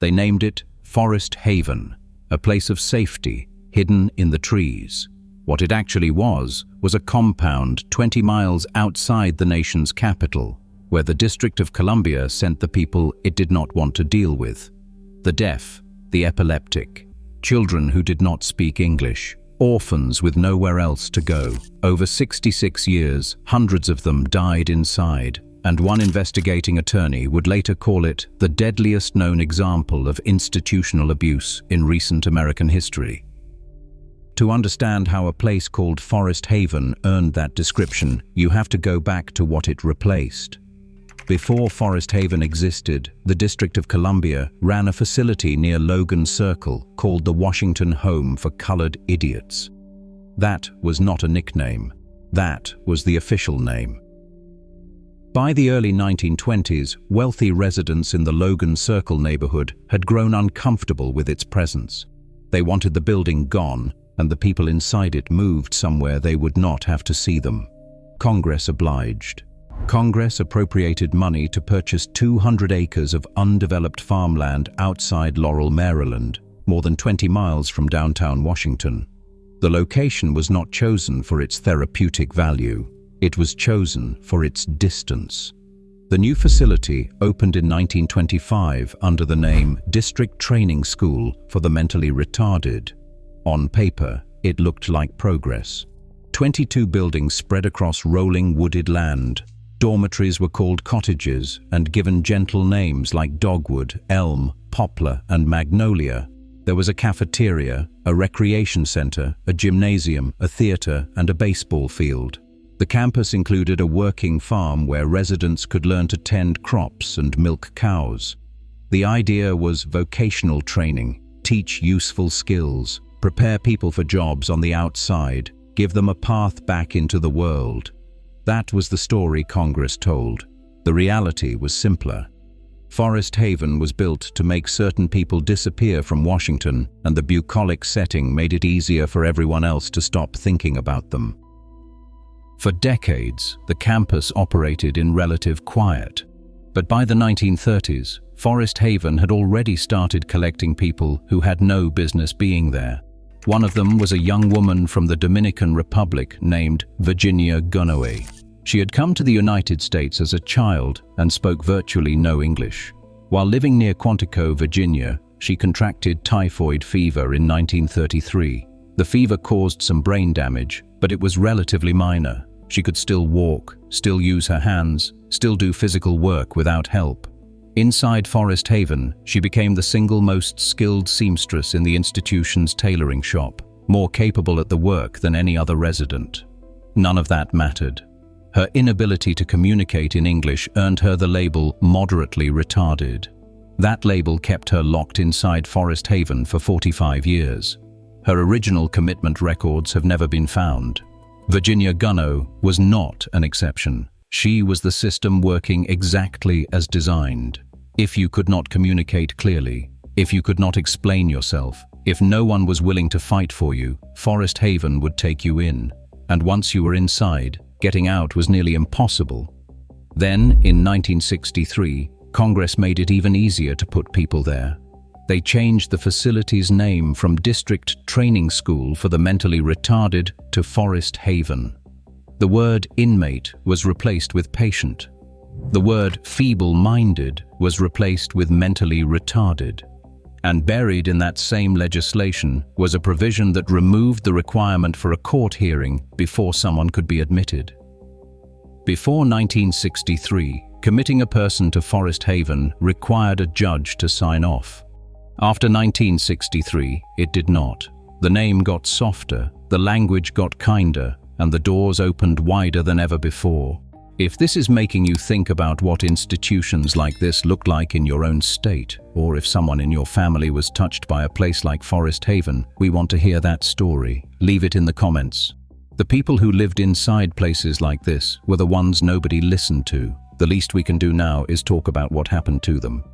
They named it Forest Haven, a place of safety hidden in the trees. What it actually was a compound 20 miles outside the nation's capital, where the District of Columbia sent the people it did not want to deal with. The deaf, the epileptic, children who did not speak English, orphans with nowhere else to go. Over 66 years, hundreds of them died inside, and one investigating attorney would later call it the deadliest known example of institutional abuse in recent American history. To understand how a place called Forest Haven earned that description, you have to go back to what it replaced. Before Forest Haven existed, the District of Columbia ran a facility near Logan Circle called the Washington Home for Colored Idiots. That was not a nickname. That was the official name. By the early 1920s, wealthy residents in the Logan Circle neighborhood had grown uncomfortable with its presence. They wanted the building gone, and the people inside it moved somewhere they would not have to see them. Congress obliged. Congress appropriated money to purchase 200 acres of undeveloped farmland outside Laurel, Maryland, more than 20 miles from downtown Washington. The location was not chosen for its therapeutic value. It was chosen for its distance. The new facility opened in 1925 under the name District Training School for the Mentally Retarded. On paper, it looked like progress. 22 buildings spread across rolling wooded land. Dormitories were called cottages and given gentle names like Dogwood, Elm, Poplar, and Magnolia. There was a cafeteria, a recreation center, a gymnasium, a theater, and a baseball field. The campus included a working farm where residents could learn to tend crops and milk cows. The idea was vocational training, teach useful skills, prepare people for jobs on the outside, give them a path back into the world. That was the story Congress told. The reality was simpler. Forest Haven was built to make certain people disappear from Washington, and the bucolic setting made it easier for everyone else to stop thinking about them. For decades, the campus operated in relative quiet. But by the 1930s, Forest Haven had already started collecting people who had no business being there. One of them was a young woman from the Dominican Republic named Virginia Gunaway. She had come to the United States as a child and spoke virtually no English. While living near Quantico, Virginia, she contracted typhoid fever in 1933. The fever caused some brain damage, but it was relatively minor. She could still walk, still use her hands, still do physical work without help. Inside Forest Haven, she became the single most skilled seamstress in the institution's tailoring shop, more capable at the work than any other resident. None of that mattered. Her inability to communicate in English earned her the label moderately retarded. That label kept her locked inside Forest Haven for 45 years. Her original commitment records have never been found. Virginia Gunno was not an exception. She was the system working exactly as designed. If you could not communicate clearly, if you could not explain yourself, if no one was willing to fight for you, Forest Haven would take you in. And once you were inside, getting out was nearly impossible. Then, in 1963, Congress made it even easier to put people there. They changed the facility's name from District Training School for the Mentally Retarded to Forest Haven. The word inmate was replaced with patient. The word feeble-minded was replaced with mentally retarded. And buried in that same legislation was a provision that removed the requirement for a court hearing before someone could be admitted. Before 1963, committing a person to Forest Haven required a judge to sign off. After 1963, it did not. The name got softer, the language got kinder, and the doors opened wider than ever before. If this is making you think about what institutions like this look like in your own state, or if someone in your family was touched by a place like Forest Haven, we want to hear that story. Leave it in the comments. The people who lived inside places like this were the ones nobody listened to. The least we can do now is talk about what happened to them.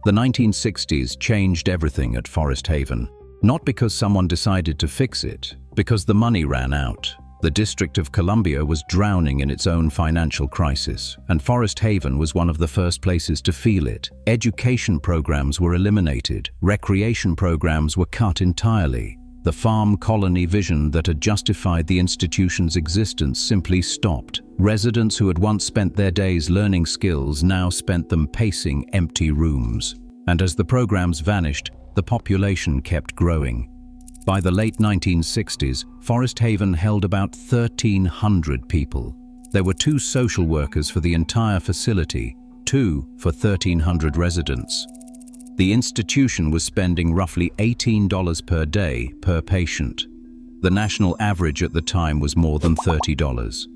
The 1960s changed everything at Forest Haven. Not because someone decided to fix it, because the money ran out. The District of Columbia was drowning in its own financial crisis, and Forest Haven was one of the first places to feel it. Education programs were eliminated, recreation programs were cut entirely. The farm colony vision that had justified the institution's existence simply stopped. Residents who had once spent their days learning skills now spent them pacing empty rooms. And as the programs vanished, the population kept growing. By the late 1960s, Forest Haven held about 1,300 people. There were 2 social workers for the entire facility, 2 for 1,300 residents. The institution was spending roughly $18 per day per patient. The national average at the time was more than $30.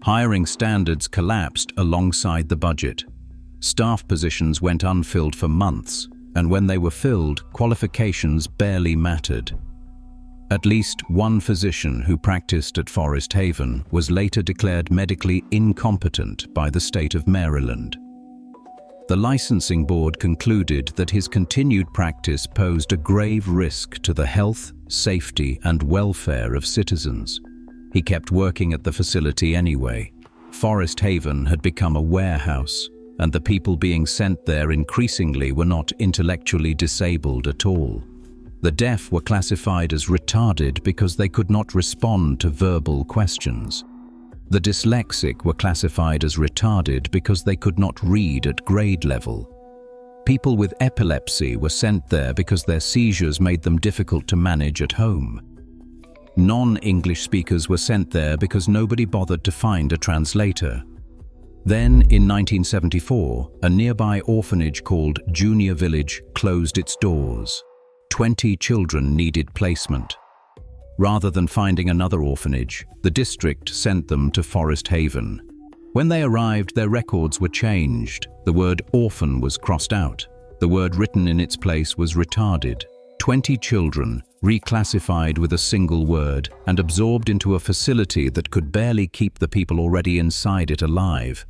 Hiring standards collapsed alongside the budget. Staff positions went unfilled for months, and when they were filled, qualifications barely mattered. At least one physician who practiced at Forest Haven was later declared medically incompetent by the state of Maryland. The licensing board concluded that his continued practice posed a grave risk to the health, safety, and welfare of citizens. He kept working at the facility anyway. Forest Haven had become a warehouse, and the people being sent there increasingly were not intellectually disabled at all. The deaf were classified as retarded because they could not respond to verbal questions. The dyslexic were classified as retarded because they could not read at grade level. People with epilepsy were sent there because their seizures made them difficult to manage at home. Non-English speakers were sent there because nobody bothered to find a translator. Then, in 1974, a nearby orphanage called Junior Village closed its doors. 20 children needed placement. Rather than finding another orphanage, the district sent them to Forest Haven. When they arrived, their records were changed. The word orphan was crossed out. The word written in its place was retarded. 20 children, reclassified with a single word and absorbed into a facility that could barely keep the people already inside it alive.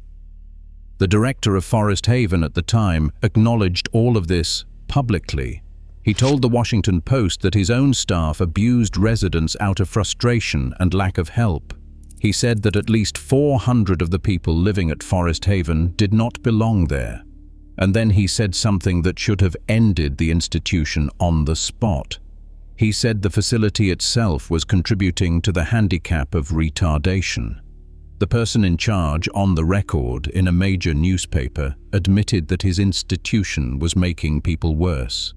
The director of Forest Haven at the time acknowledged all of this publicly. He told the Washington Post that his own staff abused residents out of frustration and lack of help. He said that at least 400 of the people living at Forest Haven did not belong there. And then he said something that should have ended the institution on the spot. He said the facility itself was contributing to the handicap of retardation. The person in charge, on the record in a major newspaper, admitted that his institution was making people worse.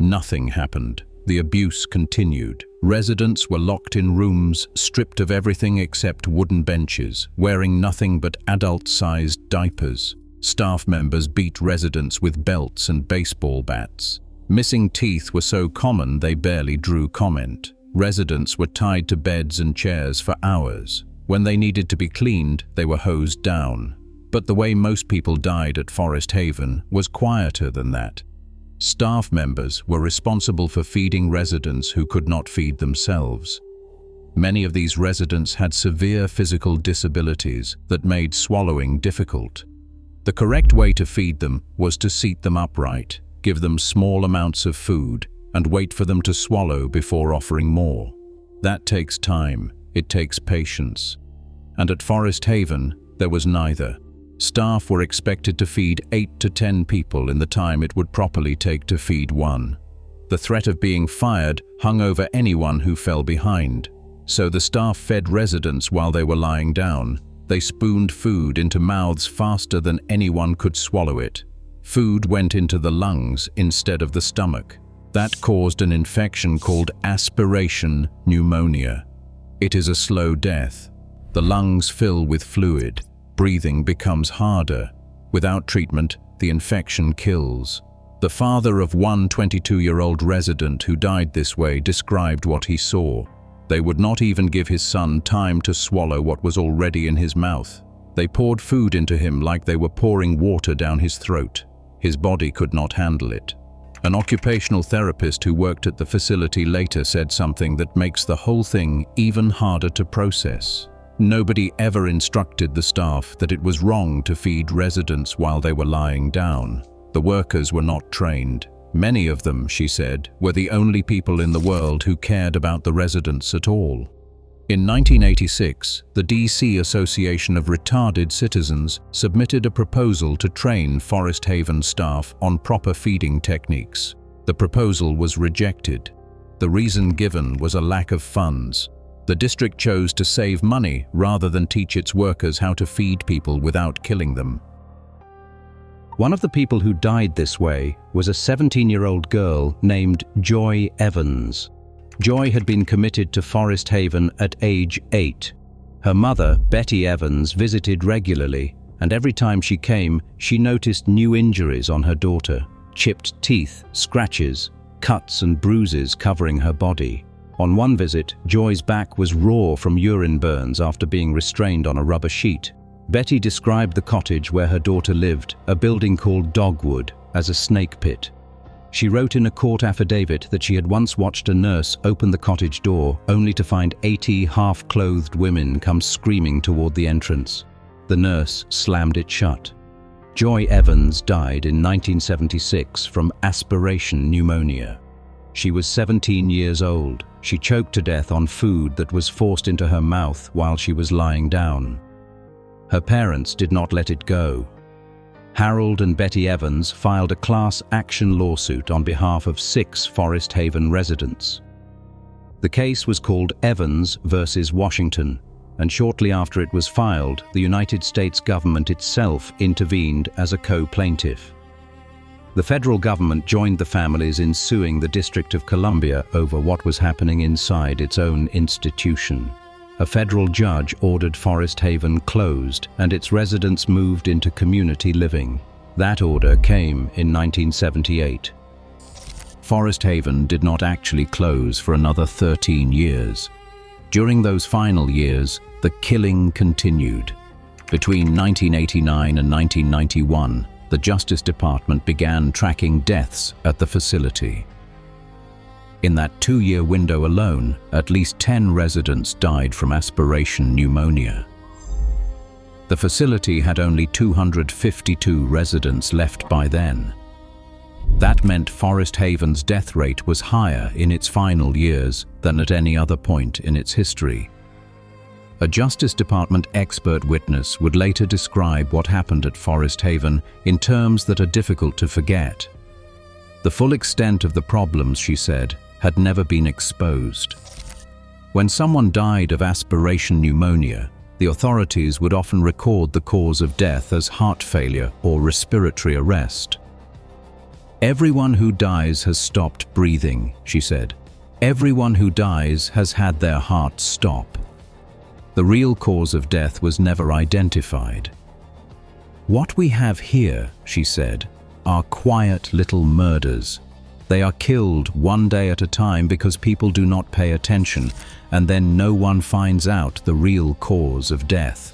Nothing happened. The abuse continued. Residents were locked in rooms, stripped of everything except wooden benches, wearing nothing but adult-sized diapers. Staff members beat residents with belts and baseball bats. Missing teeth were so common they barely drew comment. Residents were tied to beds and chairs for hours. When they needed to be cleaned, they were hosed down. But the way most people died at Forest Haven was quieter than that. Staff members were responsible for feeding residents who could not feed themselves. Many of these residents had severe physical disabilities that made swallowing difficult. The correct way to feed them was to seat them upright, give them small amounts of food, and wait for them to swallow before offering more. That takes time, it takes patience. And at Forest Haven, there was neither. Staff were expected to feed 8 to 10 people in the time it would properly take to feed one. The threat of being fired hung over anyone who fell behind. So the staff fed residents while they were lying down. They spooned food into mouths faster than anyone could swallow it. Food went into the lungs instead of the stomach. That caused an infection called aspiration pneumonia. It is a slow death. The lungs fill with fluid. Breathing becomes harder. Without treatment, the infection kills. The father of one 22-year-old resident who died this way described what he saw. They would not even give his son time to swallow what was already in his mouth. They poured food into him like they were pouring water down his throat. His body could not handle it. An occupational therapist who worked at the facility later said something that makes the whole thing even harder to process. Nobody ever instructed the staff that it was wrong to feed residents while they were lying down. The workers were not trained. Many of them, she said, were the only people in the world who cared about the residents at all. In 1986, the DC Association of Retarded Citizens submitted a proposal to train Forest Haven staff on proper feeding techniques. The proposal was rejected. The reason given was a lack of funds. The district chose to save money rather than teach its workers how to feed people without killing them. One of the people who died this way was a 17-year-old girl named Joy Evans. Joy had been committed to Forest Haven at age 8. Her mother, Betty Evans, visited regularly, and every time she came, she noticed new injuries on her daughter: chipped teeth, scratches, cuts and bruises covering her body. On one visit, Joy's back was raw from urine burns after being restrained on a rubber sheet. Betty described the cottage where her daughter lived, a building called Dogwood, as a snake pit. She wrote in a court affidavit that she had once watched a nurse open the cottage door only to find 80 half-clothed women come screaming toward the entrance. The nurse slammed it shut. Joy Evans died in 1976 from aspiration pneumonia. She was 17 years old. She choked to death on food that was forced into her mouth while she was lying down. Her parents did not let it go. Harold and Betty Evans filed a class action lawsuit on behalf of 6 Forest Haven residents. The case was called Evans versus Washington, and shortly after it was filed, the United States government itself intervened as a co-plaintiff. The federal government joined the families in suing the District of Columbia over what was happening inside its own institution. A federal judge ordered Forest Haven closed and its residents moved into community living. That order came in 1978. Forest Haven did not actually close for another 13 years. During those final years, the killing continued. Between 1989 and 1991, the Justice Department began tracking deaths at the facility. In that 2-year window alone, at least 10 residents died from aspiration pneumonia. The facility had only 252 residents left by then. That meant Forest Haven's death rate was higher in its final years than at any other point in its history. A Justice Department expert witness would later describe what happened at Forest Haven in terms that are difficult to forget. The full extent of the problems, she said, had never been exposed. When someone died of aspiration pneumonia, the authorities would often record the cause of death as heart failure or respiratory arrest. Everyone who dies has stopped breathing, she said. Everyone who dies has had their heart stop. The real cause of death was never identified. What we have here, she said, are quiet little murders. They are killed one day at a time because people do not pay attention, and then no one finds out the real cause of death.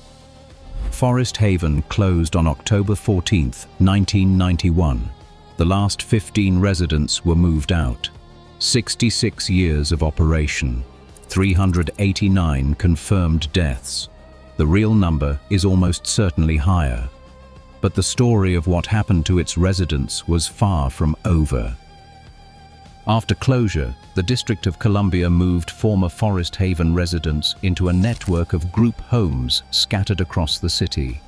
Forest Haven closed on October 14, 1991. The last 15 residents were moved out. 66 years of operation, 389 confirmed deaths. The real number is almost certainly higher. But the story of what happened to its residents was far from over. After closure, the District of Columbia moved former Forest Haven residents into a network of group homes scattered across the city.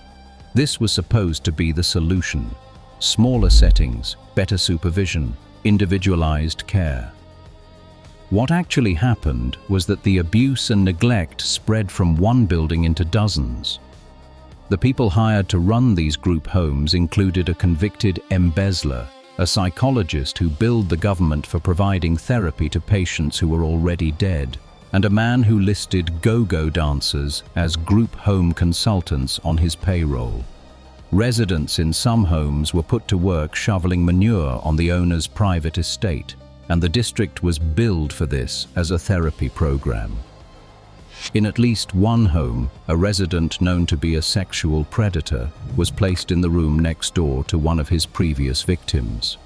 This was supposed to be the solution: smaller settings, better supervision, individualized care. What actually happened was that the abuse and neglect spread from one building into dozens. The people hired to run these group homes included a convicted embezzler, a psychologist who billed the government for providing therapy to patients who were already dead, and a man who listed go-go dancers as group home consultants on his payroll. Residents in some homes were put to work shoveling manure on the owner's private estate, and the district was billed for this as a therapy program. In at least one home, a resident known to be a sexual predator was placed in the room next door to one of his previous victims.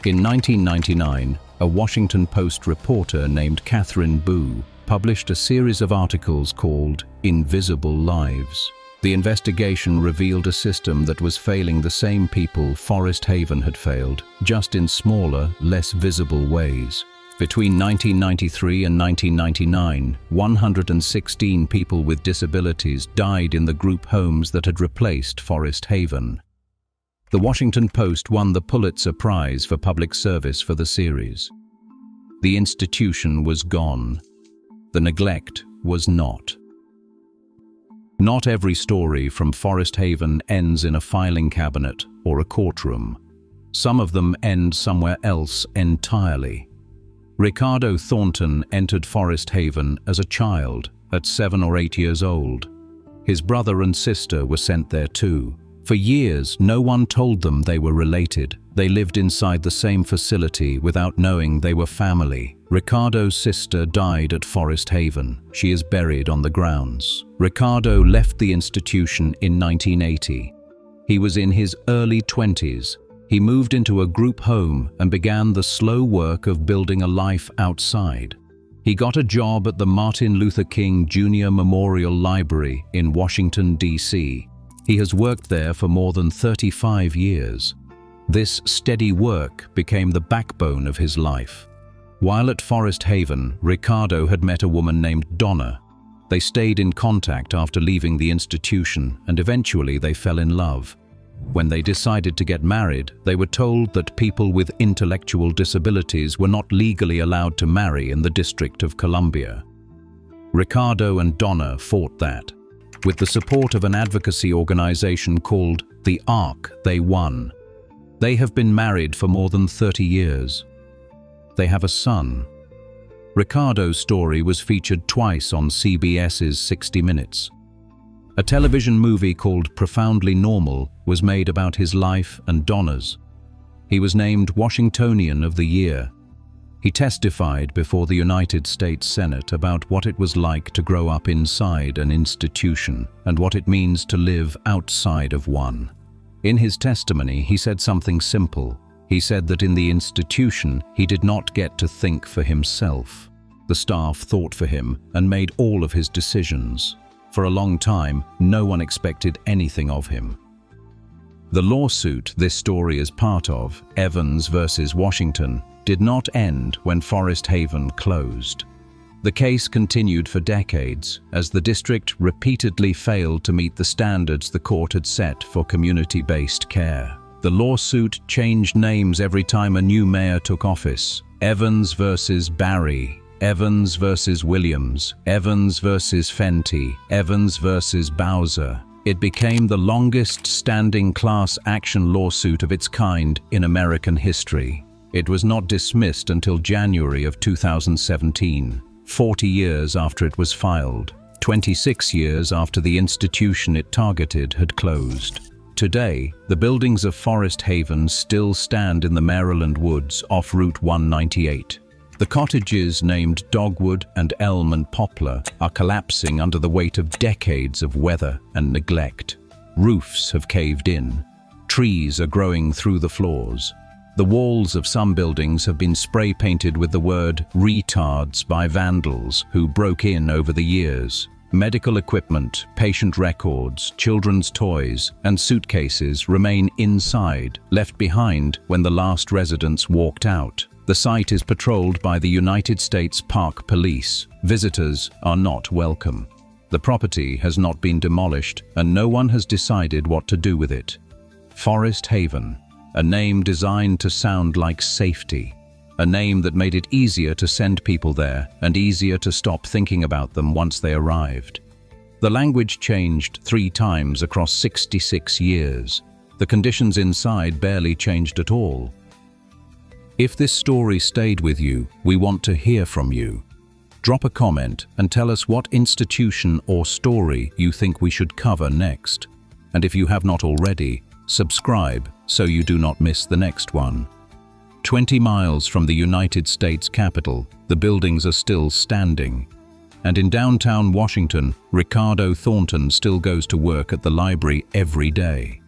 In 1999, a Washington Post reporter named Catherine Boo published a series of articles called Invisible Lives. The investigation revealed a system that was failing the same people Forest Haven had failed, just in smaller, less visible ways. Between 1993 and 1999, 116 people with disabilities died in the group homes that had replaced Forest Haven. The Washington Post won the Pulitzer Prize for Public Service for the series. The institution was gone. The neglect was not. Not every story from Forest Haven ends in a filing cabinet or a courtroom. Some of them end somewhere else entirely. Ricardo Thornton entered Forest Haven as a child at 7 or 8 years old. His brother and sister were sent there too. For years, no one told them they were related. They lived inside the same facility without knowing they were family. Ricardo's sister died at Forest Haven. She is buried on the grounds. Ricardo left the institution in 1980. He was in his early 20s. He moved into a group home and began the slow work of building a life outside. He got a job at the Martin Luther King Jr. Memorial Library in Washington, D.C. He has worked there for more than 35 years. This steady work became the backbone of his life. While at Forest Haven, Ricardo had met a woman named Donna. They stayed in contact after leaving the institution, and eventually they fell in love. When they decided to get married, they were told that people with intellectual disabilities were not legally allowed to marry in the District of Columbia. Ricardo and Donna fought that. With the support of an advocacy organization called the ARC, they won. They have been married for more than 30 years. They have a son. Ricardo's story was featured twice on CBS's 60 Minutes. A television movie called Profoundly Normal was made about his life and Donna's. He was named Washingtonian of the Year. He testified before the United States Senate about what it was like to grow up inside an institution and what it means to live outside of one. In his testimony, he said something simple. He said that in the institution, he did not get to think for himself. The staff thought for him and made all of his decisions. For a long time, no one expected anything of him. The lawsuit this story is part of, Evans versus Washington, did not end when Forest Haven closed. The case continued for decades as the district repeatedly failed to meet the standards the court had set for community-based care. The lawsuit changed names every time a new mayor took office. Evans versus Barry, Evans versus Williams, Evans versus Fenty, Evans versus Bowser. It became the longest-standing class action lawsuit of its kind in American history. It was not dismissed until January of 2017, 40 years after it was filed, 26 years after the institution it targeted had closed. Today, the buildings of Forest Haven still stand in the Maryland woods off Route 198. The cottages named Dogwood and Elm and Poplar are collapsing under the weight of decades of weather and neglect. Roofs have caved in. Trees are growing through the floors. The walls of some buildings have been spray-painted with the word retards by vandals who broke in over the years. Medical equipment, patient records, children's toys, and suitcases remain inside, left behind when the last residents walked out. The site is patrolled by the United States Park Police. Visitors are not welcome. The property has not been demolished, and no one has decided what to do with it. Forest Haven. A name designed to sound like safety. A name that made it easier to send people there and easier to stop thinking about them once they arrived. The language changed 3 times across 66 years. The conditions inside barely changed at all. If this story stayed with you, we want to hear from you. Drop a comment and tell us what institution or story you think we should cover next. And if you have not already, subscribe so you do not miss the next one. 20 miles from the United States Capitol, the buildings are still standing. And in downtown Washington, Ricardo Thornton still goes to work at the library every day.